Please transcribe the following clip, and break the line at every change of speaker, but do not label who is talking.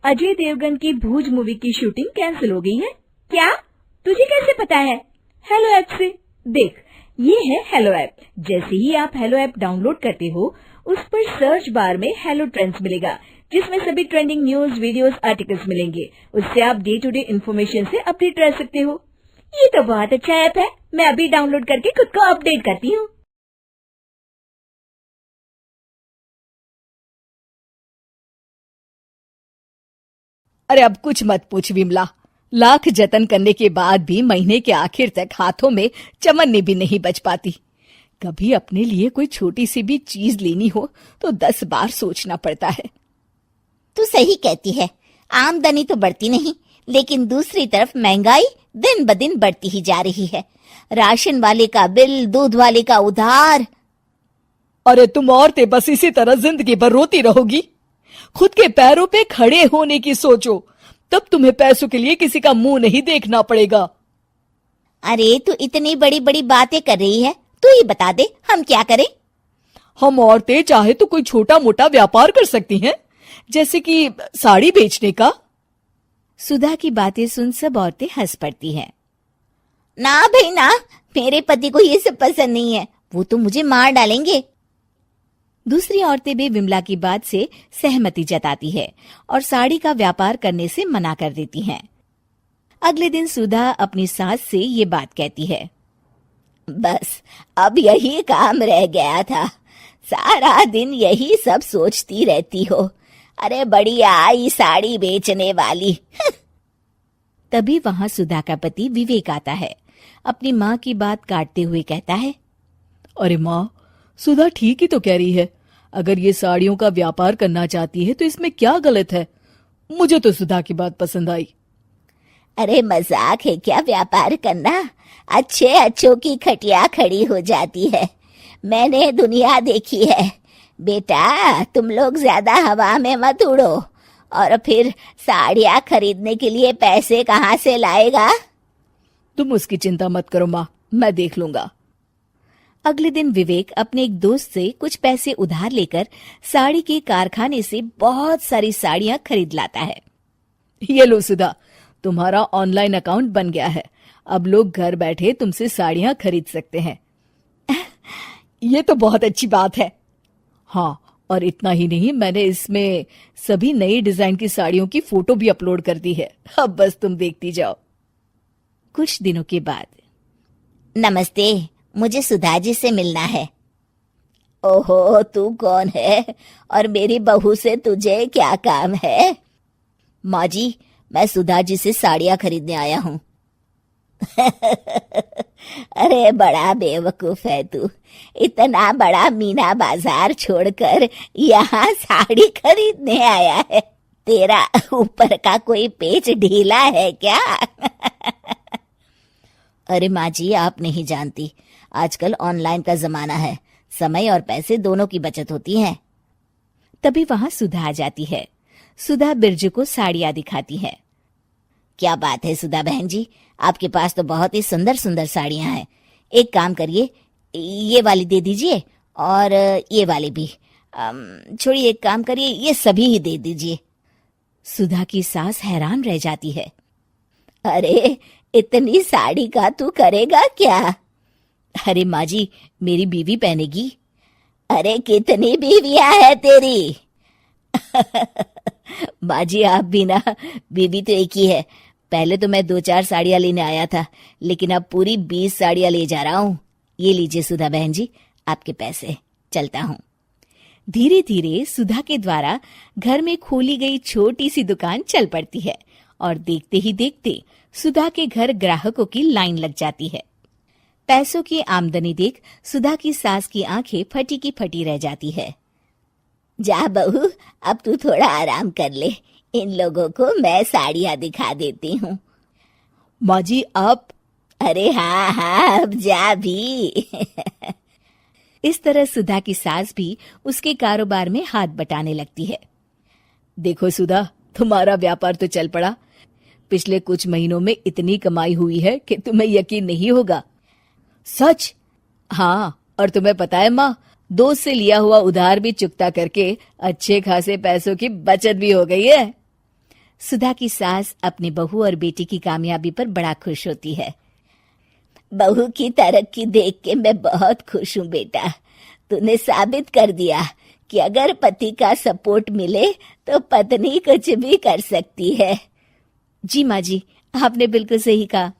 अजय देवगन की भूज मूवी की shooting cancel हो गई है। क्या? तुझे कैसे पता है? हेलो ऐप से। देख, ये है हेलो ऐप। जैसे ही आप हेलो ऐप डाउनलोड करते हो, उस पर सर्च बार में हेलो ट्रेंड्स मिलेगा, जिसमें सभी ट्रेंडिंग न्यूज, वीडियोस, आर्टिकल्स मिलेंगे। उससे आप डे टू डे इन्फॉर्मेशन से अपडेट रह सकते हो। ये तो बहुत अच्छा ऐप है। मैं अभी डाउनलोड करके खुद को अपडेट करती हूँ।
अरे अब कुछ मत पूछ विमला। लाख जतन करने के बाद भी महीने के आखिर तक हाथों में चमन्नी भी नहीं बच पाती। कभी अपने लिए कोई छोटी सी भी चीज लेनी हो तो 10 बार सोचना पड़ता है।
तू सही कहती है। आमदनी तो बढ़ती नहीं, लेकिन दूसरी तरफ महंगाई दिन ब दिन बढ़ती ही जा रही है। राशन वाले का बिल, दूध वाले का उधार।
अरे तुम औरतें बस इसी तरह जिंदगी भर रोती रहोगी। खुद के पैरों पे खड़े होने की सोचो, तब तुम्हें पैसों के लिए किसी का मुंह नहीं देखना पड़ेगा।
अरे तू इतनी बड़ी बड़ी बातें कर रही है, तू ही बता दे हम क्या करें।
हम औरतें चाहे तो कोई छोटा मोटा व्यापार कर सकती हैं, जैसे कि साड़ी बेचने का।
सुधा की बातें सुन सब औरतें हंस पड़ती हैं। ना भाई ना, मेरे पति को ये सब पसंद नहीं है, वो तो मुझे मार डालेंगे। दूसरी औरतें भी विमला की बात से सहमति जताती है और साड़ी का व्यापार करने से मना कर देती हैं। अगले दिन सुधा अपनी सास से ये बात कहती है। बस अब यही काम रह गया था, सारा दिन यही सब सोचती रहती हो। अरे बढ़िया आई साड़ी बेचने वाली। तभी वहां सुधा का पति विवेक आता है। अपनी माँ की बात काटते हुए कहता है,
अरे माँ, सुधा ठीक ही तो कह रही है। अगर ये साड़ियों का व्यापार करना चाहती है तो इसमें क्या गलत है। मुझे तो सुधा की बात पसंद आई।
अरे मजाक है क्या व्यापार करना? अच्छे अच्छों की खटिया खड़ी हो जाती है। मैंने दुनिया देखी है। बेटा तुम लोग ज्यादा हवा में मत उड़ो, और फिर साड़ियाँ खरीदने के लिए पैसे कहाँ से लाएगा?
तुम उसकी चिंता मत करो माँ, मैं देख लूंगा।
अगले दिन विवेक अपने एक दोस्त से कुछ पैसे उधार लेकर साड़ी के कारखाने से बहुत सारी साड़ियाँ खरीद लाता है।
ये लो सुधा, तुम्हारा ऑनलाइन अकाउंट बन गया है। अब लोग घर बैठे तुमसे साड़ियाँ खरीद सकते हैं। ये तो बहुत अच्छी बात है। हाँ, और इतना ही नहीं, मैंने इसमें सभी नई डिजाइन की साड़ियों की फोटो भी अपलोड कर दी है। अब बस तुम देखती जाओ।
कुछ दिनों के बाद, नमस्ते, मुझे सुधा जी से मिलना है। ओहो, तू कौन है और मेरी बहू से तुझे क्या काम है? माँ जी, मैं सुधा जी से साड़ियाँ खरीदने आया हूँ। अरे बड़ा बेवकूफ है तू, इतना बड़ा मीना बाजार छोड़कर यहाँ साड़ी खरीदने आया है। तेरा ऊपर का कोई पेच ढीला है क्या? अरे माँ जी, आप नहीं जानती, आजकल ऑनलाइन का जमाना है, समय और पैसे दोनों की बचत होती है। तभी वहां सुधा आ जाती है। सुधा बिरजू को साड़ियाँ दिखाती है। क्या बात है सुधा बहन जी, आपके पास तो बहुत ही सुंदर सुंदर साड़ियाँ हैं। एक काम करिए, ये वाली दे दीजिए और ये वाली भी। छोड़िए, एक काम करिए, ये सभी ही दे दीजिए। सुधा की सास हैरान रह जाती है। अरे इतनी साड़ी का तू करेगा क्या? अरे माँ जी, मेरी बीवी पहनेगी। अरे कितनी बीवियां है तेरी? माँ जी आप भी ना, बीवी तो एक ही है। पहले तो मैं 2-4 साड़ियाँ लेने आया था, लेकिन अब पूरी 20 साड़ियाँ ले जा रहा हूँ। ये लीजिए सुधा बहन जी, आपके पैसे, चलता हूँ। धीरे धीरे सुधा के द्वारा घर में खोली गई छोटी सी दुकान चल पड़ती है और देखते ही देखते सुधा के घर ग्राहकों की लाइन लग जाती है। पैसों की आमदनी देख सुधा की सास की आंखें फटी की फटी रह जाती है। जा बहू, अब तू थोड़ा आराम कर ले, इन लोगों को मैं साड़ियाँ दिखा देती हूँ।
माँ जी आप?
अरे हाँ हाँ, अब जा भी। इस तरह सुधा की सास भी उसके कारोबार में हाथ बटाने लगती है।
देखो सुधा, तुम्हारा व्यापार तो चल पड़ा। पिछले कुछ महीनों में इतनी कमाई हुई है कि तुम्हें यकीन नहीं होगा। सच? हाँ, और तुम्हें पता है माँ, दोस्त से लिया हुआ उधार भी चुकता करके अच्छे खासे पैसों की बचत भी हो गई है। सुधा की सास अपनी बहू और बेटी की कामयाबी पर बड़ा खुश होती है।
बहू की तरक्की देख के मैं बहुत खुश हूँ बेटा। तूने साबित कर दिया कि अगर पति का सपोर्ट मिले तो पत्नी कुछ भी कर सकती है।
जी माँ जी, आपने बिल्कुल सही कहा।